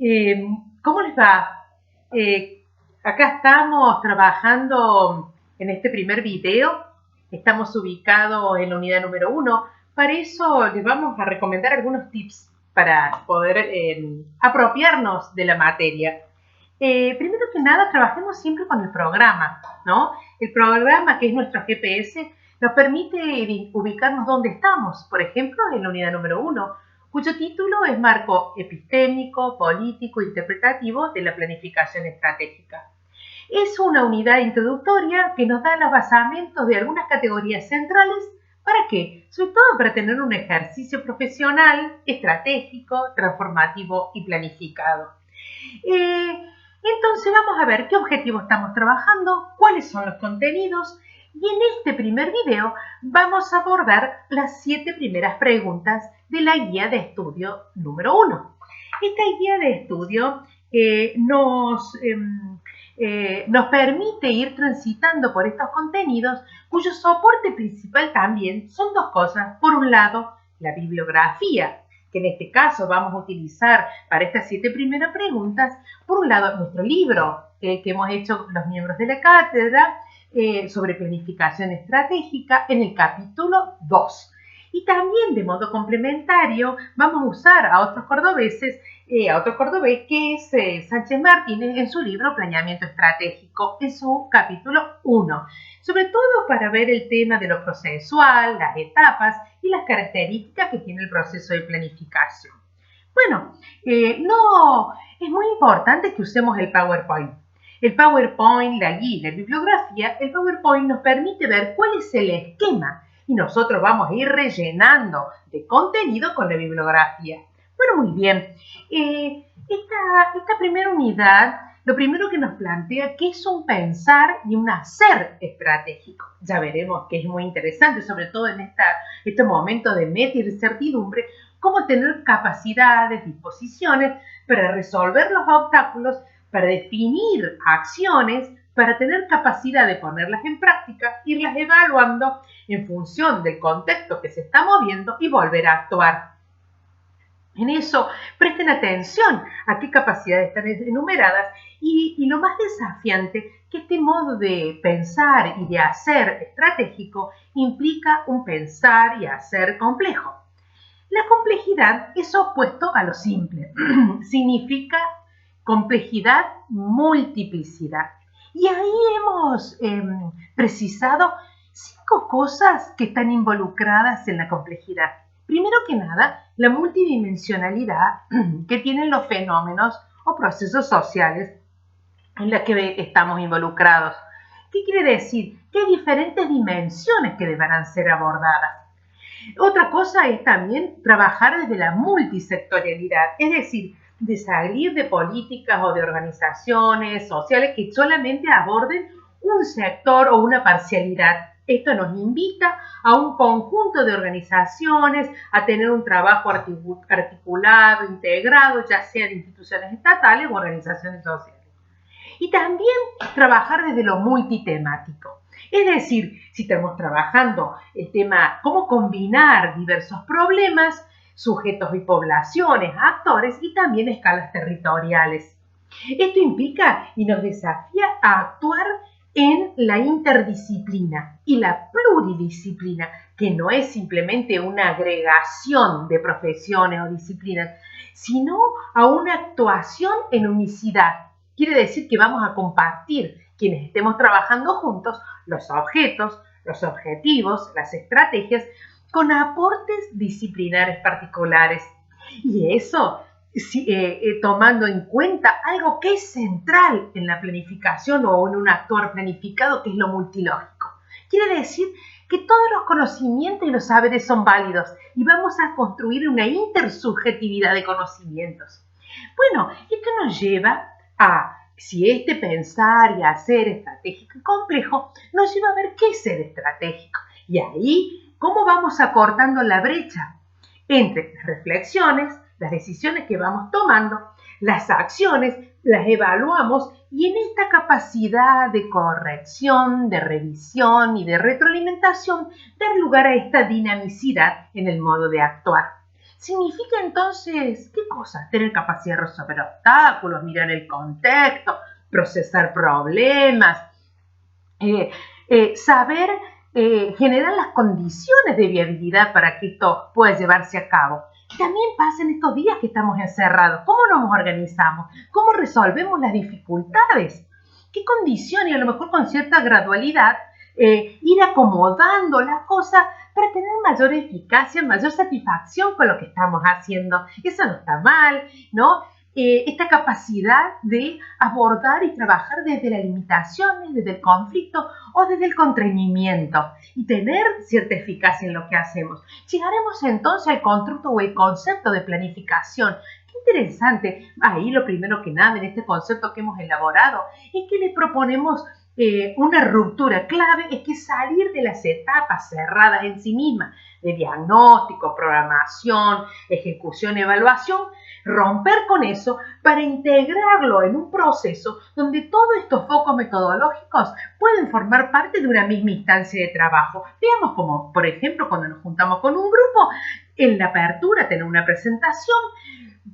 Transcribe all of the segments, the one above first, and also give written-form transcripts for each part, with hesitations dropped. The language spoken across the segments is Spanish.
Eh, ¿Cómo les va? Acá estamos trabajando en este primer video. Estamos ubicados en la unidad número 1. Para eso les vamos a recomendar algunos tips para poder apropiarnos de la materia. Primero que nada, trabajemos siempre con el programa, ¿no? El programa, que es nuestro GPS, nos permite ubicarnos donde estamos. Por ejemplo, en la unidad número 1, cuyo título es Marco Epistémico, Político, Interpretativo de la Planificación Estratégica. Es una unidad introductoria que nos da los basamentos de algunas categorías centrales. ¿Para qué? Sobre todo para tener un ejercicio profesional, estratégico, transformativo y planificado. Entonces vamos a ver qué objetivo estamos trabajando, cuáles son los contenidos, y en este primer video vamos a abordar las 7 primeras preguntas de la guía de estudio número 1. Esta guía de estudio nos permite ir transitando por estos contenidos, cuyo soporte principal también son dos cosas. Por un lado, la bibliografía, que en este caso vamos a utilizar para estas 7 primeras preguntas. Por un lado, nuestro libro que hemos hecho los miembros de la cátedra sobre planificación estratégica en el capítulo 2. Y también de modo complementario vamos a usar a otro cordobés que es Sánchez Martínez en su libro Planeamiento Estratégico, en su capítulo 1, sobre todo para ver el tema de lo procesual, las etapas y las características que tiene el proceso de planificación. Bueno, no es muy importante que usemos el PowerPoint. El PowerPoint, la guía y la bibliografía, el PowerPoint nos permite ver cuál es el esquema y nosotros vamos a ir rellenando de contenido con la bibliografía. Bueno, muy bien. Esta primera unidad, lo primero que nos plantea qué es un pensar y un hacer estratégico. Ya veremos que es muy interesante, sobre todo en este momento de meta y de incertidumbre, cómo tener capacidades, disposiciones para resolver los obstáculos, para definir acciones, para tener capacidad de ponerlas en práctica, irlas evaluando en función del contexto que se está moviendo y volver a actuar. En eso, presten atención a qué capacidades están enumeradas y lo más desafiante, que este modo de pensar y de hacer estratégico implica un pensar y hacer complejo. La complejidad es opuesto a lo simple. Significa complejidad, multiplicidad. Y ahí hemos precisado 5 cosas que están involucradas en la complejidad. Primero que nada, la multidimensionalidad que tienen los fenómenos o procesos sociales en los que estamos involucrados. ¿Qué quiere decir? Que hay diferentes dimensiones que deberán ser abordadas. Otra cosa es también trabajar desde la multisectorialidad, es decir, de salir de políticas o de organizaciones sociales que solamente aborden un sector o una parcialidad. Esto nos invita a un conjunto de organizaciones, a tener un trabajo articulado, integrado, ya sea de instituciones estatales o organizaciones sociales. Y también trabajar desde lo multitemático. Es decir, si estamos trabajando el tema cómo combinar diversos problemas, sujetos y poblaciones, actores y también escalas territoriales. Esto implica y nos desafía a actuar en la interdisciplina y la pluridisciplina, que no es simplemente una agregación de profesiones o disciplinas, sino a una actuación en unicidad. Quiere decir que vamos a compartir, quienes estemos trabajando juntos, los objetos, los objetivos, las estrategias, con aportes disciplinares particulares. Y eso tomando en cuenta algo que es central en la planificación o en un actuar planificado, que es lo multilógico. Quiere decir que todos los conocimientos y los saberes son válidos y vamos a construir una intersubjetividad de conocimientos. Bueno, esto nos lleva a, si este pensar y hacer estratégico y complejo, nos lleva a ver qué es ser estratégico. Y ahí, ¿cómo vamos acortando la brecha entre las reflexiones, las decisiones que vamos tomando, las acciones, las evaluamos y en esta capacidad de corrección, de revisión y de retroalimentación dar lugar a esta dinamicidad en el modo de actuar? Significa entonces, ¿qué cosa? Tener capacidad de resolver obstáculos, mirar el contexto, procesar problemas, saber generar las condiciones de viabilidad para que esto pueda llevarse a cabo. También pasa en estos días que estamos encerrados. ¿Cómo nos organizamos? ¿Cómo resolvemos las dificultades? ¿Qué condiciones? Y a lo mejor con cierta gradualidad, ir acomodando las cosas para tener mayor eficacia, mayor satisfacción con lo que estamos haciendo. Eso no está mal, ¿no? Esta capacidad de abordar y trabajar desde las limitaciones, desde el conflicto o desde el contrañimiento y tener cierta eficacia en lo que hacemos. Llegaremos entonces al constructo o el concepto de planificación. Qué interesante. Ahí lo primero que nada en este concepto que hemos elaborado es que le proponemos una ruptura clave, es que salir de las etapas cerradas en sí mismas de diagnóstico, programación, ejecución, evaluación, romper con eso para integrarlo en un proceso donde todos estos focos metodológicos pueden formar parte de una misma instancia de trabajo. Veamos como, por ejemplo, cuando nos juntamos con un grupo, en la apertura tener una presentación,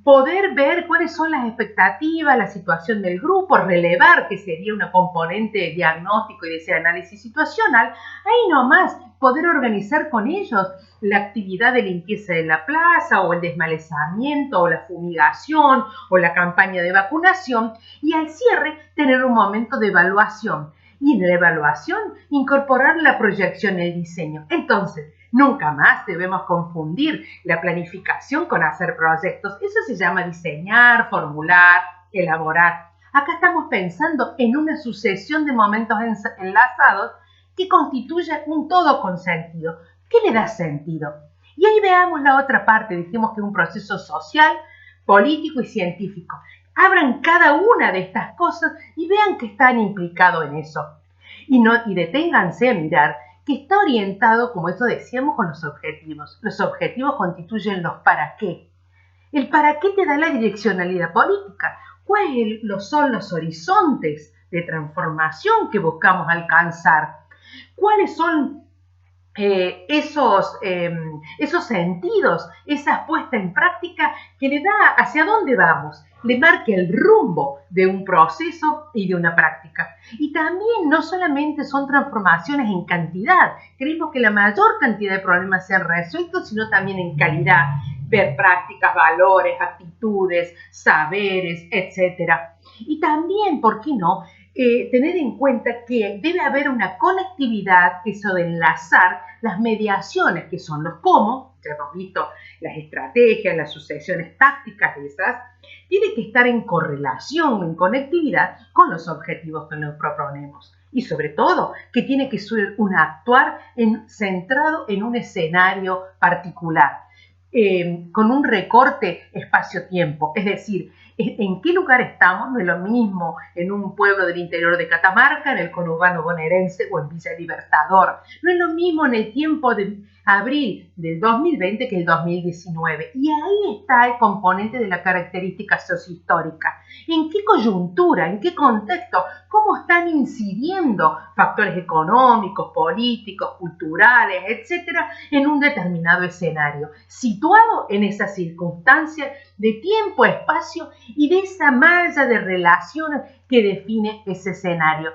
poder ver cuáles son las expectativas, la situación del grupo, relevar que sería una componente diagnóstico y de ese análisis situacional, ahí nomás poder organizar con ellos la actividad de limpieza de la plaza o el desmalezamiento o la fumigación o la campaña de vacunación y al cierre tener un momento de evaluación y en la evaluación incorporar la proyección y el diseño. Entonces, nunca más debemos confundir la planificación con hacer proyectos. Eso se llama diseñar, formular, elaborar. Acá estamos pensando en una sucesión de momentos enlazados que constituyen un todo con sentido. ¿Qué le da sentido? Y ahí veamos la otra parte. Dijimos que es un proceso social, político y científico. Abran cada una de estas cosas y vean que están implicados en eso. Y deténganse a mirar que está orientado, como eso decíamos, con los objetivos. Los objetivos constituyen los para qué. El para qué te da la direccionalidad política. ¿Cuáles son los horizontes de transformación que buscamos alcanzar? ¿Cuáles son esos sentidos, esa puesta en práctica que le da hacia dónde vamos, le marca el rumbo de un proceso y de una práctica? Y también no solamente son transformaciones en cantidad, queremos que la mayor cantidad de problemas sean resueltos, sino también en calidad, ver prácticas, valores, actitudes, saberes, etc. Y también, ¿por qué no?, tener en cuenta que debe haber una conectividad, eso de enlazar las mediaciones, que son los cómo, ya hemos visto las estrategias, las sucesiones tácticas de esas, tiene que estar en correlación, en conectividad con los objetivos que nos proponemos. Y sobre todo, que tiene que ser un actuar centrado en un escenario particular, con un recorte espacio-tiempo, es decir, en qué lugar estamos. No es lo mismo en un pueblo del interior de Catamarca, en el conurbano bonaerense o en Villa Libertador. No es lo mismo en el tiempo de abril del 2020 que el 2019. Y ahí está el componente de la característica sociohistórica. ¿En qué coyuntura, en qué contexto, cómo están incidiendo factores económicos, políticos, culturales, etcétera, en un determinado escenario, situado en esa circunstancia de tiempo, espacio y de esa malla de relaciones que define ese escenario?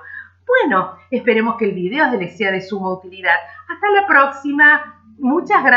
Bueno, esperemos que el video les sea de suma utilidad. Hasta la próxima. Muchas gracias.